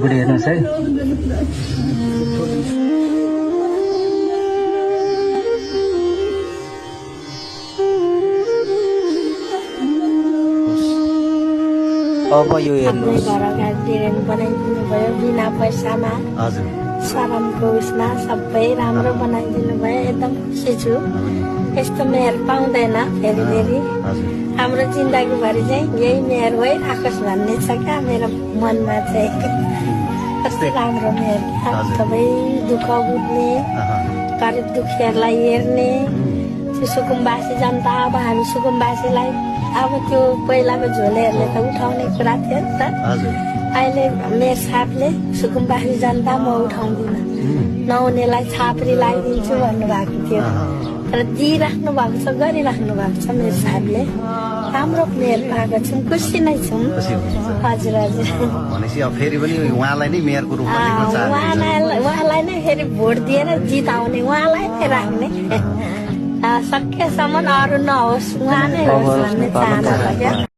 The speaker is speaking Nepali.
बुढी हेर्नुहोस् है। अब यो हेर्नुहोस् घर अगाडि बनाइदिनु भयो बिना पैसामा। हजुर शरणको उसमा सबै राम्रो बनाइदिनु भयो, एकदम खुसी छु। यस्तो मेहर पाउँदैन फेरि फेरि। हजुर हाम्रो जिन्दगीभरि चाहिँ यही मेहर भइराखोस् भन्ने छ क्या मेरो मनमा चाहिँ। कस्तो राम्रो मेहर क्या, सबै दुःख बुझ्ने, गरिब दुखीहरूलाई हेर्ने। त्यो सुकुम्बासी जनता, अब हामी सुकुम्बासीलाई अब त्यो पहिलाको झोलेहरूले त उठाउने कुरा थियो नि त। हजुर अहिले मेयर साहबले सुकुम्बासी जनता म उठाउँदिनँ, नहुनेलाई छाप्री लगाइदिन्छु भन्नुभएको थियो। तर दिइराख्नु भएको छ, गरिराख्नु भएको छ मेयर साहबले। राम्रो मेयर पाएको छौँ, खुसी नै छौँ। हजुर हजुर भनेपछि अब फेरि पनि उहाँलाई नै मेयरको रूपमा देख्न चाहनुहुन्छ। उहाँलाई नै फेरि भोट दिएर जिताउने, उहाँलाई नै राख्ने। सकेसम्म अरू नहोस्, उहाँ नै होस् भन्ने चाहना छ क्या।